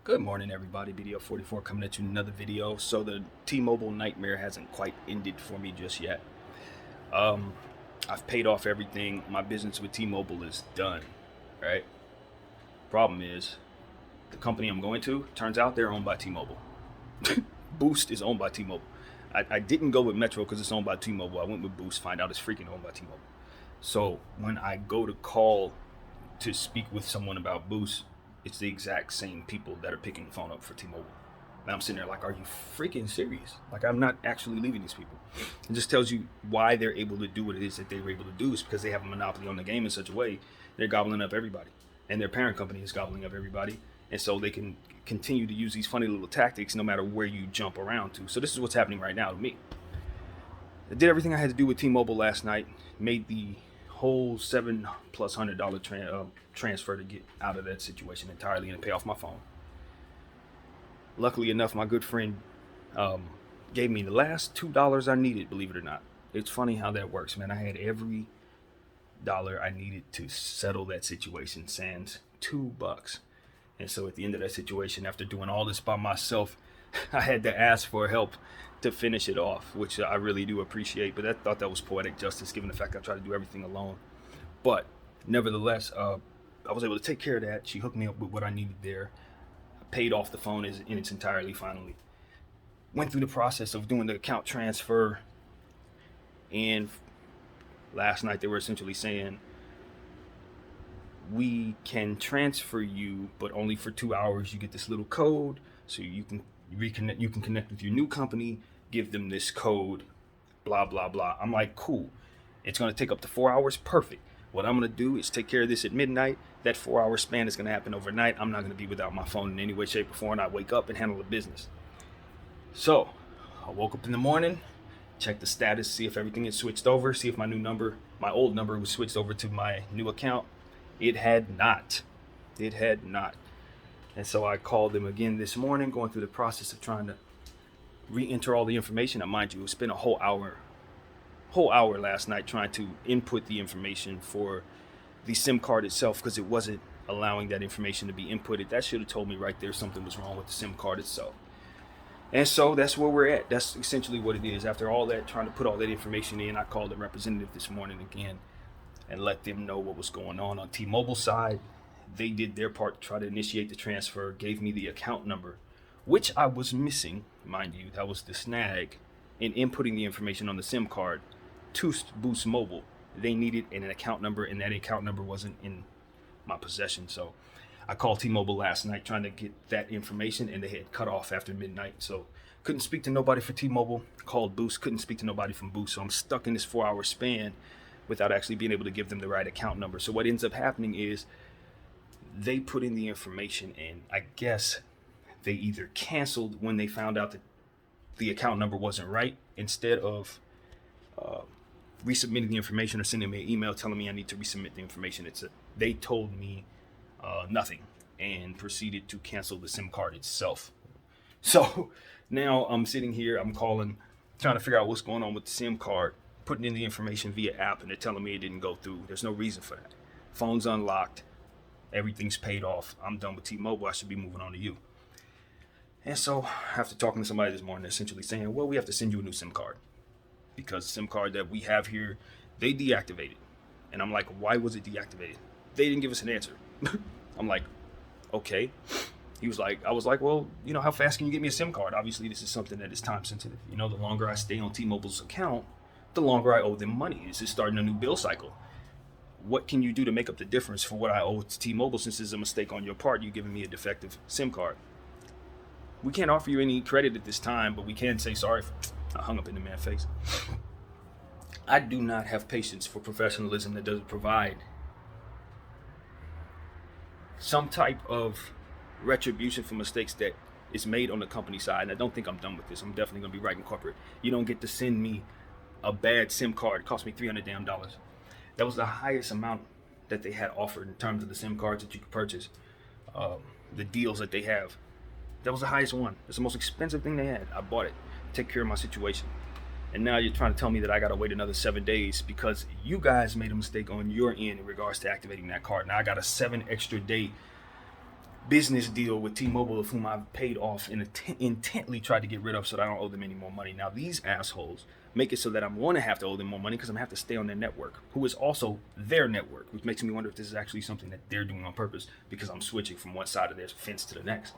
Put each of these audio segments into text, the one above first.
Good morning, everybody. BDF 44 coming at you with another video. So the T-Mobile nightmare hasn't quite ended for me just yet. I've paid off everything. My business with T-Mobile is done, right? Problem is, the company I'm going to, turns out they're owned by T-Mobile. Boost is owned by T-Mobile. I didn't go with Metro because it's owned by T-Mobile. I went with Boost, find out it's freaking owned by T-Mobile. So when I go to call to speak with someone about Boost, it's the exact same people that are picking the phone up for T-Mobile. And I'm sitting there like, are you freaking serious? Like, I'm not actually leaving these people. It just tells you why they're able to do what it is that they were able to do. Is because they have a monopoly on the game in such a way they're gobbling up everybody. And their parent company is gobbling up everybody. And so they can continue to use these funny little tactics no matter where you jump around to. So this is what's happening right now to me. I did everything I had to do with T-Mobile last night, made the whole $700+ transfer to get out of that situation entirely and pay off my phone. Luckily enough, my good friend gave me the last $2 I needed, believe it or not. It's funny how that works, man. I had every dollar I needed to settle that situation, sans $2. And so at the end of that situation, after doing all this by myself, I had to ask for help to finish it off, which I really do appreciate. But I thought that was poetic justice, given the fact I tried to do everything alone. But nevertheless, I was able to take care of that. She hooked me up with what I needed there. I paid off the phone in its entirety finally. Went through the process of doing the account transfer. And last night they were essentially saying, we can transfer you, but only for 2 hours. You get this little code so you can reconnect. You can connect with your new company, give them this code, blah, blah, blah. I'm like, cool. It's going to take up to 4 hours. Perfect. What I'm going to do is take care of this at midnight. That 4 hour span is going to happen overnight. I'm not going to be without my phone in any way, shape, or form. I wake up and handle the business. So I woke up in the morning, check the status, see if everything is switched over, see if my old number was switched over to my new account. It had not. And so I called them again this morning, going through the process of trying to re-enter all the information. Now, mind you, it spent a whole hour last night trying to input the information for the SIM card itself, because it wasn't allowing that information to be inputted. That should have told me right there something was wrong with the SIM card itself. And so that's where we're at. That's essentially what it is. After all that, trying to put all that information in, I called the representative this morning again and let them know what was going on T-Mobile side. They did their part to try to initiate the transfer, gave me the account number, which I was missing, mind you. That was the snag in inputting the information on the SIM card to Boost Mobile. They needed an account number, and that account number wasn't in my possession. So I called T-Mobile last night trying to get that information, and they had cut off after midnight. So couldn't speak to nobody for T-Mobile. Called Boost, couldn't speak to nobody from Boost. So I'm stuck in this 4 hour span without actually being able to give them the right account number. So what ends up happening is they put in the information, and I guess they either canceled when they found out that the account number wasn't right, instead of resubmitting the information or sending me an email telling me I need to resubmit the information. They told me nothing and proceeded to cancel the SIM card itself. So now I'm sitting here, I'm calling, trying to figure out what's going on with the SIM card, putting in the information via app, and they're telling me it didn't go through. There's no reason for that. Phone's unlocked. Everything's paid off. I'm done with T-Mobile. I should be moving on to you. And so after talking to somebody this morning, essentially saying, well, we have to send you a new SIM card because the SIM card that we have here, they deactivated. And I'm like, why was it deactivated? They didn't give us an answer. I'm like, okay. I was like, well, how fast can you get me a SIM card? Obviously, this is something that is time sensitive. The longer I stay on T-Mobile's account, the longer I owe them money. This is starting a new bill cycle. What can you do to make up the difference for what I owe to T-Mobile, since it's a mistake on your part, you giving me a defective SIM card? We can't offer you any credit at this time, but we can say sorry. I hung up in the man's face. I do not have patience for professionalism that doesn't provide some type of retribution for mistakes that is made on the company side. And I don't think I'm done with this. I'm definitely going to be writing corporate. You don't get to send me a bad SIM card. It cost me $300 damn. That was the highest amount that they had offered in terms of the SIM cards that you could purchase. The deals that they have. That was the highest one. It's the most expensive thing they had. I bought it. Take care of my situation. And now you're trying to tell me that I got to wait another 7 days because you guys made a mistake on your end in regards to activating that card. Now I got a 7 extra day business deal with T-Mobile, of whom I've paid off and intently tried to get rid of so that I don't owe them any more money. Now these assholes make it so that I'm going to have to owe them more money because I'm going to have to stay on their network, who is also their network, which makes me wonder if this is actually something that they're doing on purpose because I'm switching from one side of their fence to the next.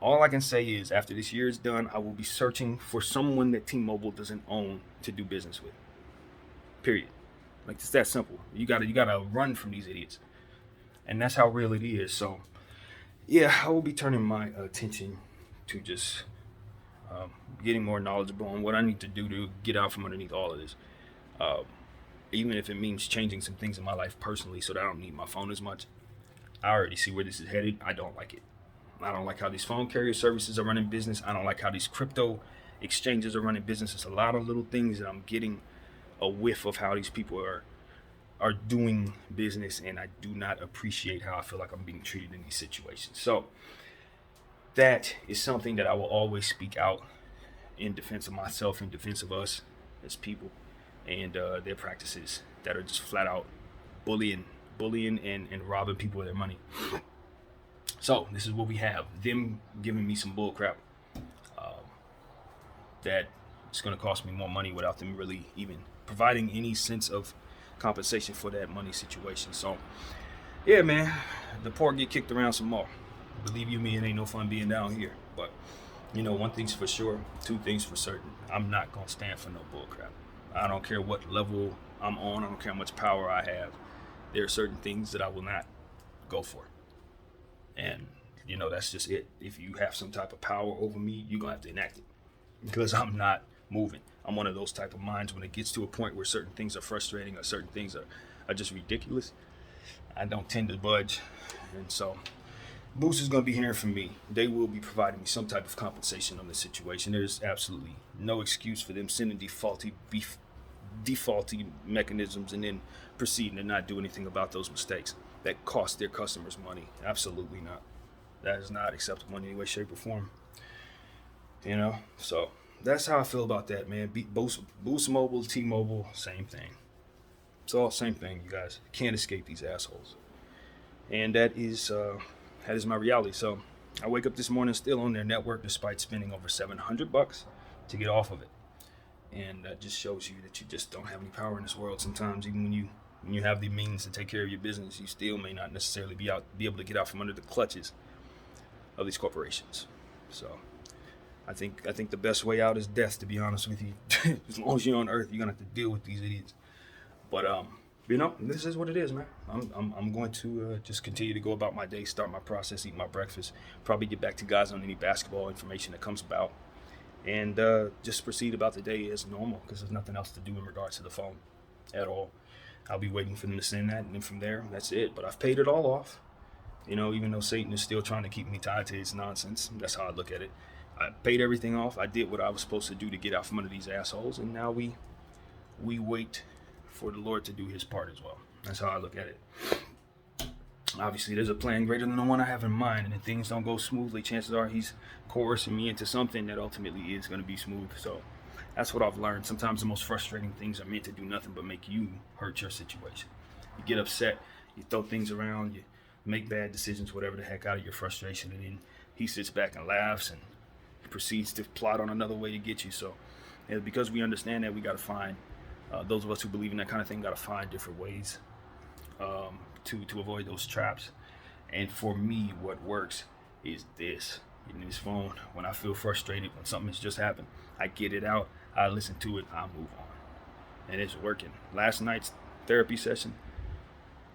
All I can say is after this year is done, I will be searching for someone that T-Mobile doesn't own to do business with. Period. Like, it's that simple. You gotta run from these idiots. And that's how real it is. So, yeah, I will be turning my attention to just getting more knowledgeable on what I need to do to get out from underneath all of this. Even if it means changing some things in my life personally so that I don't need my phone as much. I already see where this is headed. I don't like it. I don't like how these phone carrier services are running business. I don't like how these crypto exchanges are running business. It's a lot of little things that I'm getting a whiff of how these people are doing business, and I do not appreciate how I feel like I'm being treated in these situations. So that is something that I will always speak out in defense of myself, in defense of us as people, and their practices that are just flat out bullying and robbing people of their money. So this is what we have. Them giving me some bull crap that it's going to cost me more money without them really even providing any sense of compensation for that money situation. So yeah, man, the pork get kicked around some more. Believe you me, it ain't no fun being down here. But you know, one thing's for sure, two things for certain. I'm not going to stand for no bull crap. I don't care what level I'm on. I don't care how much power I have. There are certain things that I will not go for. And, you know, that's just it. If you have some type of power over me, you're going to have to enact it. Because I'm not moving. I'm one of those type of minds when it gets to a point where certain things are frustrating or certain things are just ridiculous. I don't tend to budge. And so Boost is going to be hearing from me. They will be providing me some type of compensation on this situation. There's absolutely no excuse for them sending defaulty mechanisms and then proceeding to not do anything about those mistakes that cost their customers money. Absolutely not. That is not acceptable in any way, shape, or form. You know, so that's how I feel about that, man. Boost Mobile, T-Mobile, same thing. It's all same thing, you guys. Can't escape these assholes. And that is my reality. So I wake up this morning still on their network despite spending over $700 to get off of it. And that just shows you that you just don't have any power in this world. Sometimes even when you have the means to take care of your business, you still may not necessarily be able to get out from under the clutches of these corporations. So I think the best way out is death, to be honest with you. As long as you're on Earth, you're gonna have to deal with these idiots. But you know, this is what it is, man. I'm going to just continue to go about my day, start my process, eat my breakfast, probably get back to guys on any basketball information that comes about, and just proceed about the day as normal because there's nothing else to do in regards to the phone at all. I'll be waiting for them to send that, and then from there, that's it. But I've paid it all off. You know, even though Satan is still trying to keep me tied to his nonsense, that's how I look at it. I paid everything off. I did what I was supposed to do to get out from under these assholes, and now we wait for the Lord to do his part as well. That's how I look at it. Obviously, there's a plan greater than the one I have in mind, and if things don't go smoothly, chances are he's coercing me into something that ultimately is going to be smooth. So that's what I've learned. Sometimes the most frustrating things are meant to do nothing but make you hurt your situation. You get upset, you throw things around, you make bad decisions, whatever the heck, out of your frustration, and then he sits back and laughs and proceeds to plot on another way to get you. So because we understand that, we got to find those of us who believe in that kind of thing got to find different ways to avoid those traps. And for me, what works is this. Getting this phone when I feel frustrated, when something has just happened, I get it out, I listen to it, I move on. And it's working. Last night's therapy session,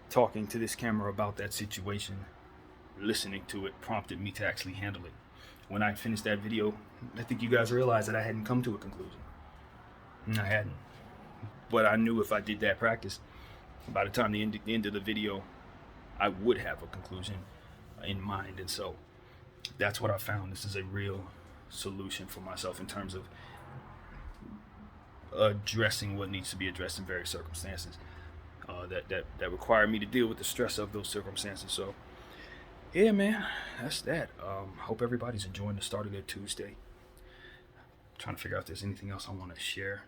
talking to this camera about that situation, listening to it, prompted me to actually handle it. When I finished that video, I think you guys realized that I hadn't come to a conclusion. And I hadn't. But I knew if I did that practice, by the time the end of the video, I would have a conclusion in mind. And so that's what I found. This is a real solution for myself in terms of addressing what needs to be addressed in various circumstances that require me to deal with the stress of those circumstances. So yeah, man, that's that. Hope everybody's enjoying the start of their Tuesday. Trying to figure out if there's anything else I want to share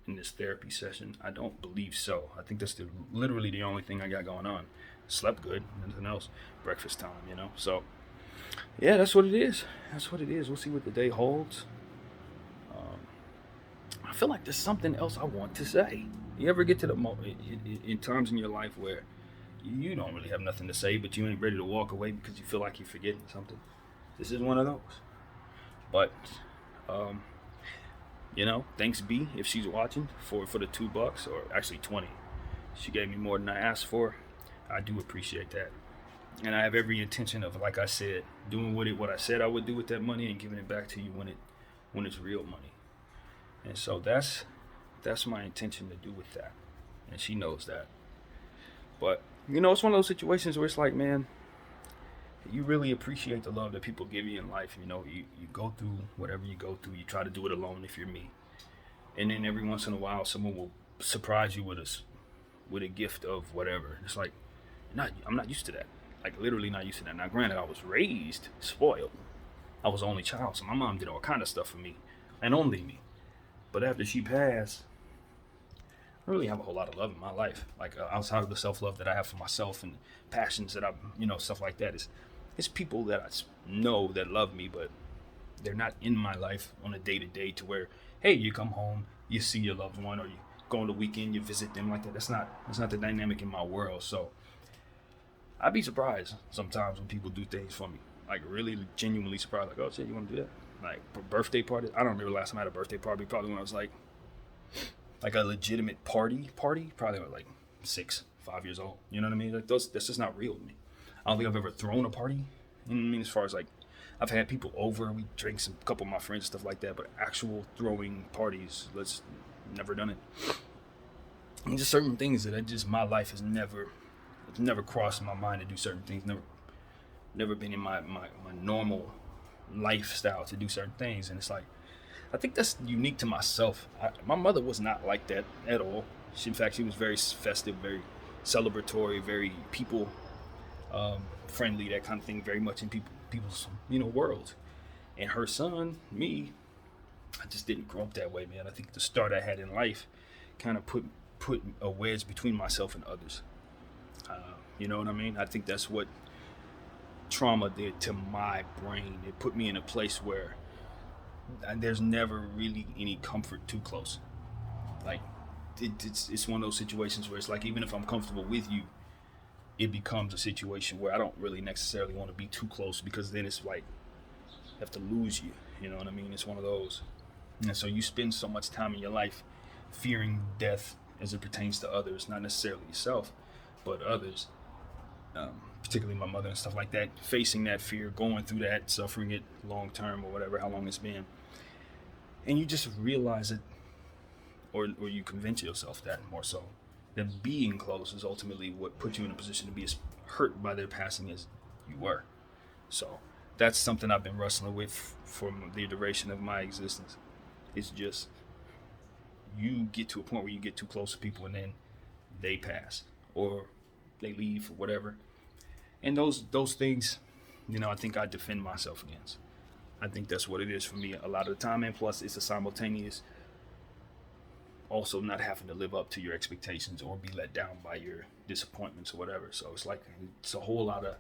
in this therapy session. I don't believe so. I think that's literally the only thing I got going on. slept good, nothing else. Breakfast time, you know. So yeah, that's what it is. That's what it is. We'll see what the day holds. Um, I feel like there's something else I want to say. You ever get to the moment in times in your life where you don't really have nothing to say, but you ain't ready to walk away because you feel like you're forgetting something? This is one of those. But um, you know, thanks B if she's watching for the $2 or actually 20. She gave me more than I asked for. I do appreciate that. And I have every intention of, like I said, doing with it what I said I would do with that money and giving it back to you when it's real money. And so that's my intention to do with that. And she knows that. But, you know, it's one of those situations where it's like, man, you really appreciate the love that people give you in life. You know, you go through whatever you go through. You try to do it alone if you're me. And then every once in a while, someone will surprise you with a gift of whatever. It's like, I'm not used to that. Like, literally not used to that. Now, granted, I was raised spoiled. I was only child, so my mom did all kind of stuff for me, and only me. But after she passed, I don't really have a whole lot of love in my life. Like, outside of the self-love that I have for myself and passions that stuff like that. It's people that I know that love me, but they're not in my life on a day-to-day to where, hey, you come home, you see your loved one, or you go on the weekend, you visit them like that. That's not the dynamic in my world. So I'd be surprised sometimes when people do things for me. Like, really genuinely surprised. Like, oh shit, you want to do that? Like, birthday party. I don't remember the last time I had a birthday party. Probably when I was like a legitimate party. Probably when I was like 5 years old. You know what I mean? Like, that's just not real to me. I don't think I've ever thrown a party. You know what I mean? As far as like, I've had people over, we drank a couple of my friends, stuff like that. But actual throwing parties, never done it. And just certain things that my life has never crossed my mind to do certain things. Never been in my normal lifestyle to do certain things. And it's like, I think that's unique to myself. My mother was not like that at all. In fact, she was very festive, very celebratory, very people friendly, that kind of thing, very much in people's world. And her son, me, I just didn't grow up that way, man. I think the start I had in life kind of put a wedge between myself and others. You know what I mean? I think that's what trauma did to my brain. It put me in a place where there's never really any comfort too close. Like, it's one of those situations where it's like, even if I'm comfortable with you, it becomes a situation where I don't really necessarily want to be too close, because then it's like I have to lose you. You know what I mean? It's one of those. And so you spend so much time in your life fearing death as it pertains to others, not necessarily yourself, but others. Particularly my mother and stuff like that, facing that fear, going through that, suffering it long term or whatever, how long it's been. And you just realize it, or you convince yourself that, more so, that being close is ultimately what put you in a position to be as hurt by their passing as you were. So that's something I've been wrestling with for the duration of my existence. It's just, you get to a point where you get too close to people and then they pass or they leave or whatever. And those things, I think I defend myself against. I think that's what it is for me a lot of the time. And plus, it's a simultaneous also not having to live up to your expectations or be let down by your disappointments or whatever. So it's like, it's a whole lot of,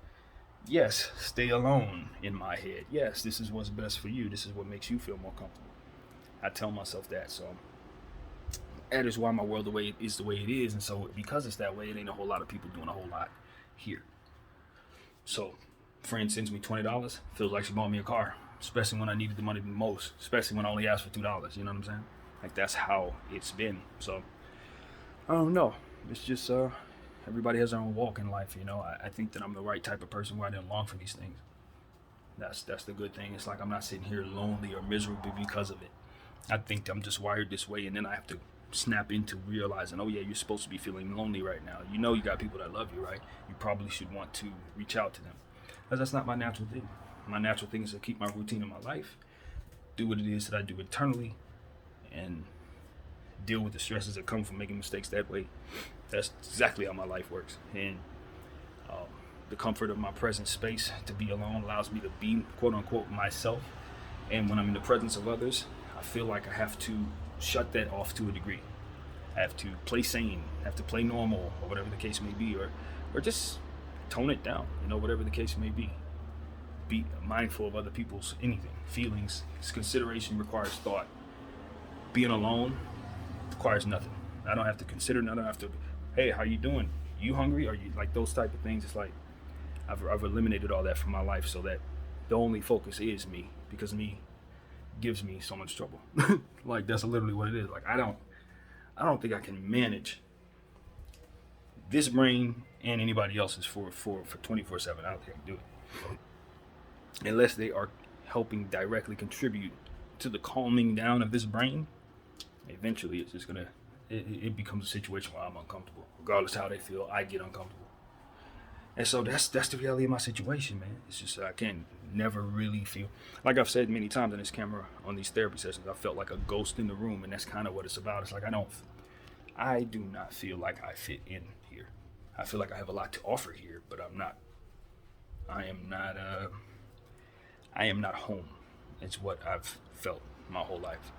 yes, stay alone in my head. Yes, this is what's best for you. This is what makes you feel more comfortable. I tell myself that. So that is why my world the way it is. And so because it's that way, it ain't a whole lot of people doing a whole lot here. So, friend sends me $20, feels like she bought me a car, especially when I needed the money the most, especially when I only asked for $2, you know what I'm saying? Like, that's how it's been. So, I don't know. It's just, everybody has their own walk in life, I think that I'm the right type of person where I didn't long for these things. That's the good thing. It's like I'm not sitting here lonely or miserable because of it. I think I'm just wired this way, and then I have to snap into realizing, oh yeah, you're supposed to be feeling lonely right now. You got people that love you, right? You probably should want to reach out to them. Because that's not my natural thing. My natural thing is to keep my routine in my life, do what it is that I do internally, and deal with the stresses that come from making mistakes that way. That's exactly how my life works. And the comfort of my present space to be alone allows me to be, quote unquote, myself. And when I'm in the presence of others, I feel like I have to shut that off to a degree. I have to play sane, have to play normal, or whatever the case may be, or just tone it down, whatever the case may be. Be mindful of other people's anything, feelings. Consideration requires thought. Being alone requires nothing. I don't have to consider nothing. I don't have to, hey, how you doing? You hungry? Are you like those type of things? It's like I've eliminated all that from my life so that the only focus is me, because me gives me so much trouble. Like that's literally what it is. Like I don't think I can manage this brain and anybody else's for 24/7. I don't think I can do it unless they are helping directly contribute to the calming down of this brain. Eventually, it's just gonna it becomes a situation where I'm uncomfortable. Regardless of how they feel, I get uncomfortable. And so that's the reality of my situation, man. It's just I can never really feel, like I've said many times on this camera, on these therapy sessions, I felt like a ghost in the room, and that's kind of what it's about. It's like I do not feel like I fit in here. I feel like I have a lot to offer here, but I'm not. I am not home. It's what I've felt my whole life.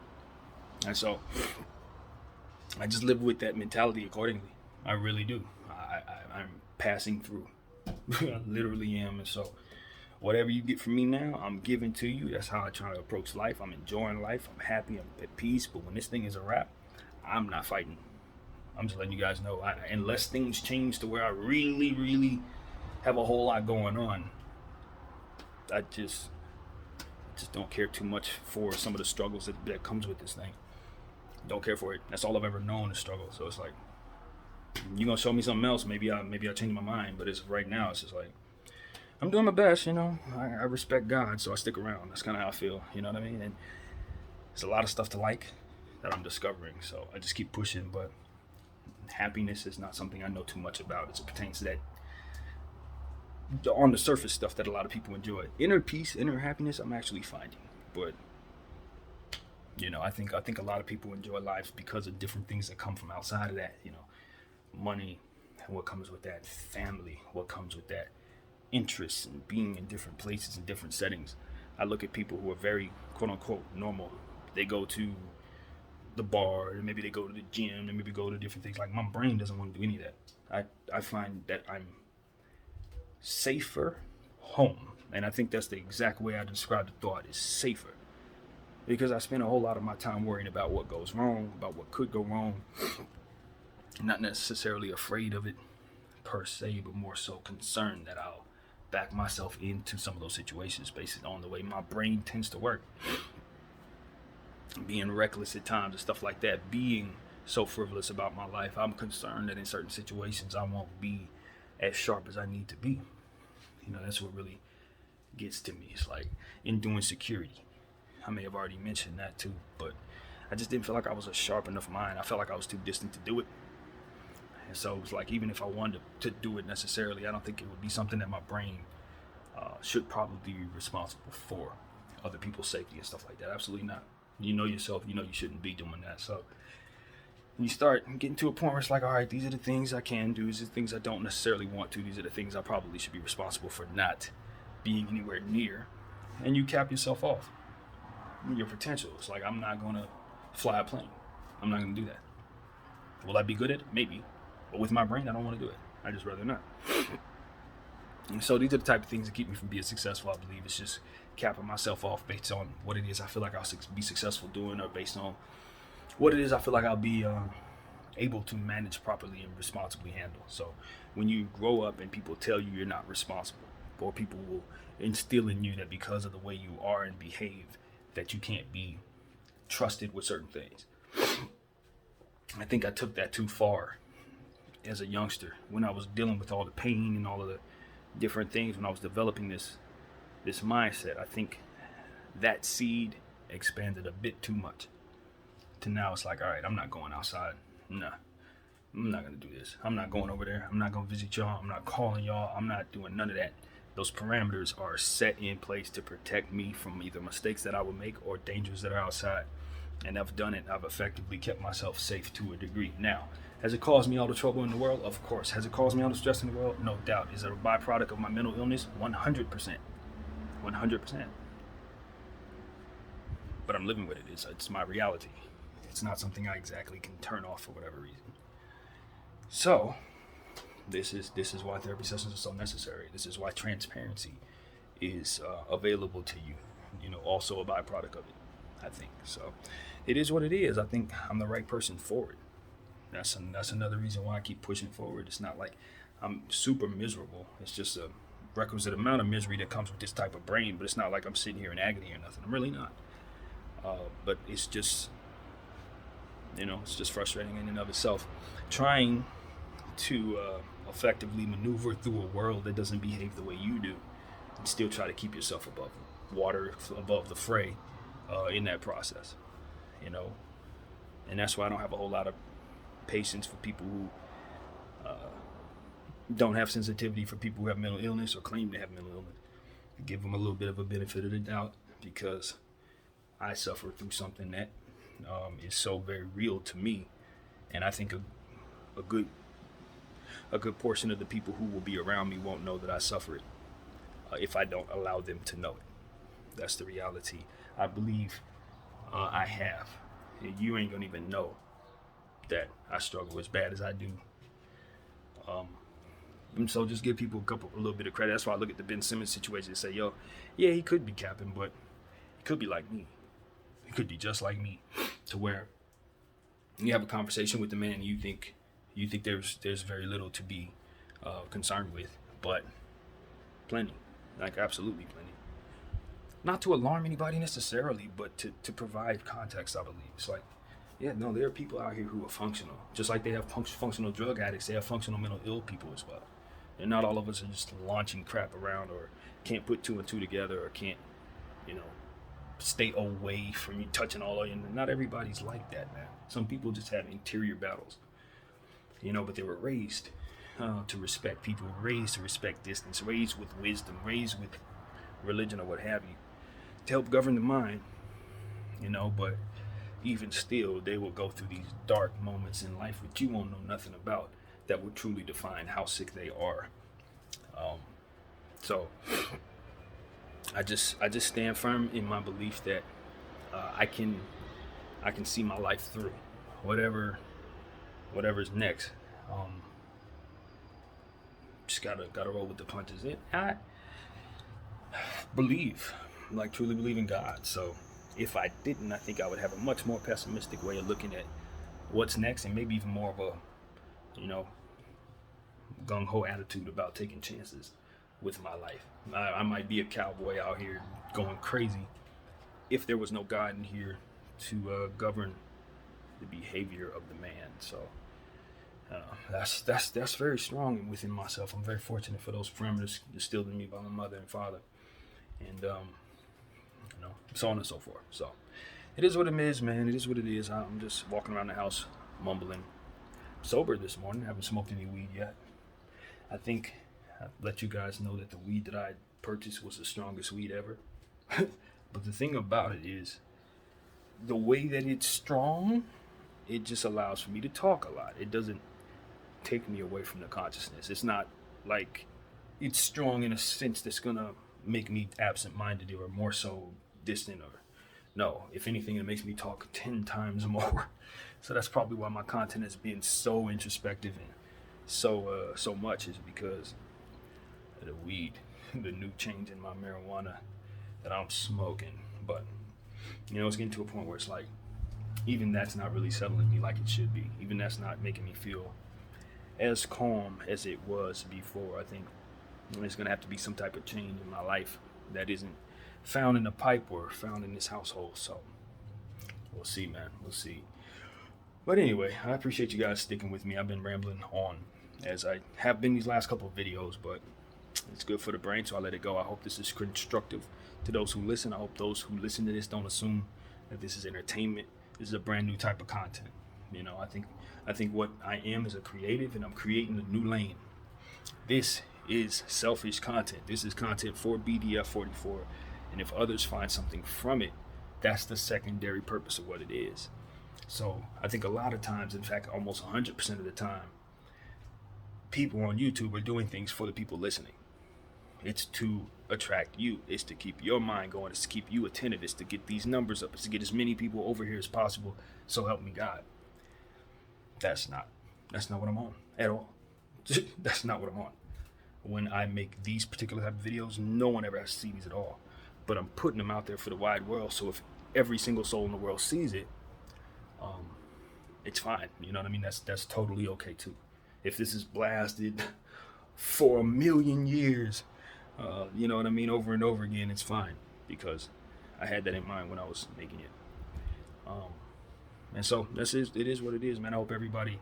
And so I just live with that mentality accordingly. I really do. I'm passing through. I literally am. And so whatever you get from me now, I'm giving to you. That's how I try to approach life. I'm enjoying life. I'm happy. I'm at peace. But when this thing is a wrap, I'm not fighting. I'm just letting you guys know, unless things change to where I really, really have a whole lot going on, I just don't care too much for some of the struggles that comes with this thing. Don't care for it. That's all I've ever known is struggle. So it's like, you're gonna show me something else, maybe I change my mind. But it's right now, it's just like I'm doing my best, I respect God, so I stick around. That's kind of how I feel, you know what I mean? And there's a lot of stuff to like that I'm discovering, so I just keep pushing. But happiness is not something I know too much about as it pertains to that on the surface stuff that a lot of people enjoy. Inner peace, inner happiness, I'm actually finding. But I think a lot of people enjoy lives because of different things that come from outside of that. Money, what comes with that, family, what comes with that, interests, and being in different places and different settings. I look at people who are very quote unquote normal. They go to the bar, and maybe they go to the gym, and maybe go to different things. Like my brain doesn't want to do any of that. I find that I'm safer home, and I think that's the exact way I describe the thought, is safer, because I spend a whole lot of my time worrying about what goes wrong, about what could go wrong. Not necessarily afraid of it per se, but more so concerned that I'll back myself into some of those situations based on the way my brain tends to work. Being reckless at times and stuff like that, being so frivolous about my life, I'm concerned that in certain situations I won't be as sharp as I need to be. That's what really gets to me. It's like in doing security. I may have already mentioned that too, but I just didn't feel like I was a sharp enough mind. I felt like I was too distant to do it. And so it was like, even if I wanted to do it necessarily, I don't think it would be something that my brain should probably be responsible for other people's safety and stuff like that. Absolutely not. You know yourself, you shouldn't be doing that. So you start getting to a point where it's like, all right, these are the things I can do. These are the things I don't necessarily want to. These are the things I probably should be responsible for not being anywhere near. And you cap yourself off. Your potential. It's like, I'm not going to fly a plane. I'm not going to do that. Will I be good at it? Maybe. But with my brain, I don't want to do it. I just rather not. And so these are the type of things that keep me from being successful, I believe. It's just capping myself off based on what it is I feel like I'll be successful doing, or based on what it is I feel like I'll be able to manage properly and responsibly handle. So when you grow up and people tell you you're not responsible, or people will instill in you that because of the way you are and behave, that you can't be trusted with certain things. I think I took that too far as a youngster when I was dealing with all the pain and all of the different things. When I was developing this mindset, I think that seed expanded a bit too much to now it's like, all right, I'm not going outside. Nah, I'm not gonna do this. I'm not going over there. I'm not gonna visit y'all. I'm not calling y'all. I'm not doing none of that. Those parameters are set in place to protect me from either mistakes that I would make or dangers that are outside. And I've done it. I've effectively kept myself safe to a degree. Now, has it caused me all the trouble in the world? Of course. Has it caused me all the stress in the world? No doubt. Is it a byproduct of my mental illness? 100%. 100%. But I'm living with it. It's my reality. It's not something I exactly can turn off for whatever reason. So, This is why therapy sessions are so necessary. This is why transparency is available to you. Also a byproduct of it, I think. So it is what it is. I think I'm the right person for it. That's another reason why I keep pushing forward. It's not like I'm super miserable. It's just a requisite amount of misery that comes with this type of brain. But it's not like I'm sitting here in agony or nothing. I'm really not. But it's just, it's just frustrating in and of itself. Trying to effectively maneuver through a world that doesn't behave the way you do, and still try to keep yourself above water, above the fray, in that process. And that's why I don't have a whole lot of patience for people who don't have sensitivity for people who have mental illness or claim to have mental illness. Give them a little bit of a benefit of the doubt, because I suffer through something that is so very real to me, and I think a good portion of the people who will be around me won't know that I suffer it if I don't allow them to know it. That's the reality I believe I have. You ain't gonna even know that I struggle as bad as I do. And so just give people a little bit of credit. That's why I look at the Ben Simmons situation and say, yo, yeah, he could be capping, but he could be like me. He could be just like me, to where you have a conversation with the man and you think there's very little to be concerned with, but plenty, like absolutely plenty. Not to alarm anybody necessarily, but to provide context, I believe. It's like, yeah, no, there are people out here who are functional. Just like they have functional drug addicts, they have functional mental ill people as well. And not all of us are just launching crap around, or can't put two and two together, or can't, stay away from you touching all of you. Not everybody's like that, man. Some people just have interior battles, but they were raised to respect people, raised to respect distance, raised with wisdom, raised with religion or what have you, to help govern the mind, but even still, they will go through these dark moments in life which you won't know nothing about, that will truly define how sick they are. So I just stand firm in my belief that I can see my life through whatever's next. Just gotta roll with the punches. I believe, truly believe in God. So if I didn't, I think I would have a much more pessimistic way of looking at what's next, and maybe even more of a, gung-ho attitude about taking chances with my life. I might be a cowboy out here going crazy if there was no God in here to govern the behavior of the man. So that's very strong within myself. I'm very fortunate for those parameters instilled in me by my mother and father, and so on and so forth. So it is what it is, man. It is what it is. I'm just walking around the house mumbling. Sober this morning. Haven't smoked any weed yet. I think I let you guys know that the weed that I purchased was the strongest weed ever. But the thing about it is, the way that it's strong, it just allows for me to talk a lot. It doesn't take me away from the consciousness. It's not like it's strong in a sense that's gonna make me absent-minded or more so distant, or no, if anything, it makes me talk 10 times more. So that's probably why my content has been so introspective and so much, is because of the weed, the new change in my marijuana that I'm smoking. But it's getting to a point where it's like, even that's not really settling me like it should be. Even that's not making me feel as calm as it was before. I think there's gonna have to be some type of change in my life that isn't found in the pipe or found in this household. So we'll see, man. We'll see. But anyway, I appreciate you guys sticking with me. I've been rambling on, as I have been these last couple of videos, but it's good for the brain, so I let it go. I hope this is constructive to those who listen. I hope those who listen to this don't assume that this is entertainment. This is a brand new type of content. I think what I am is a creative, and I'm creating a new lane. This is selfish content. This is content for BDF 44. And if others find something from it, that's the secondary purpose of what it is. So I think a lot of times, in fact, almost 100% of the time, people on YouTube are doing things for the people listening. It's to attract you. It's to keep your mind going. It's to keep you attentive. It's to get these numbers up. It's to get as many people over here as possible. So help me God. That's not what I'm on at all. That's not what I'm on. When I make these particular type of videos, no one ever has to see these at all. But I'm putting them out there for the wide world. So if every single soul in the world sees it, it's fine. You know what I mean? That's totally okay too. If this is blasted for a million years, you know what I mean, over and over again, it's fine, because I had that in mind when I was making it. And so it is what it is, man. I hope everybody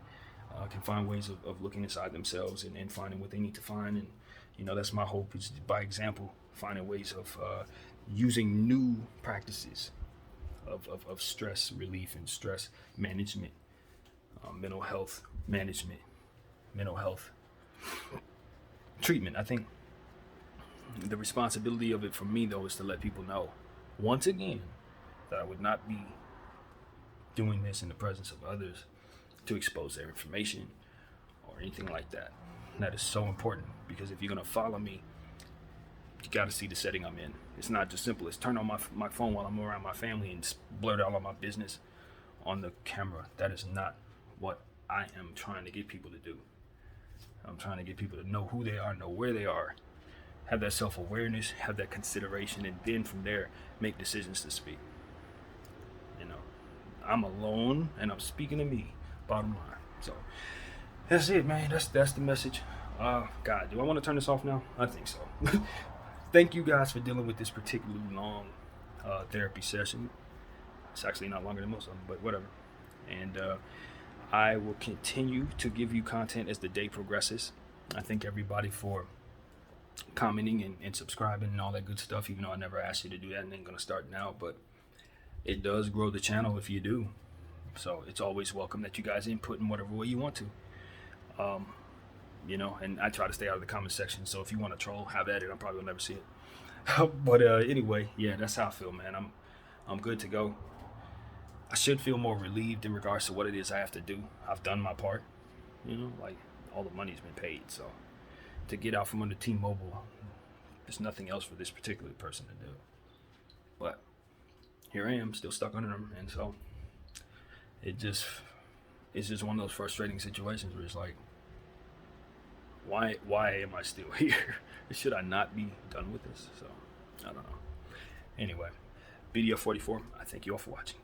can find ways of looking inside themselves and finding what they need to find. And, you know, that's my hope, is by example, finding ways of using new practices of stress relief and stress management, mental health management, mental health treatment. I think the responsibility of it for me, though, is to let people know, once again, that I would not be doing this in the presence of others to expose their information or anything like that. And that is so important, because if you're going to follow me, you got to see the setting I'm in. It's not just simple as turn on my phone while I'm around my family and blurt out all my business on the camera. That is not what I am trying to get people to do. I'm trying to get people to know who they are, know where they are, have that self-awareness, have that consideration, and then from there make decisions to speak. You know, I'm alone and I'm speaking to me, bottom line. So that's it, man. That's the message. God, do I want to turn this off now? I think so. Thank you guys for dealing with this particularly long therapy session. It's actually not longer than most of them, but whatever. And I will continue to give you content as the day progresses. I thank everybody for commenting and subscribing and all that good stuff, even though I never asked you to do that and ain't gonna start now, but it does grow the channel if you do. So it's always welcome that you guys input in whatever way you want to. You know, and I try to stay out of the comment section, so if you want to troll, have at it. I probably will never see it. But anyway, yeah, that's how I feel, man. I'm good to go. I should feel more relieved in regards to what it is I have to do. I've done my part, you know, like all the money's been paid. So to get out from under T-Mobile, there's nothing else for this particular person to do. But here I am, still stuck under them, and so it's just one of those frustrating situations where it's like, why am I still here? Should I not be done with this? So I don't know. Anyway, BDF 44, I thank you all for watching.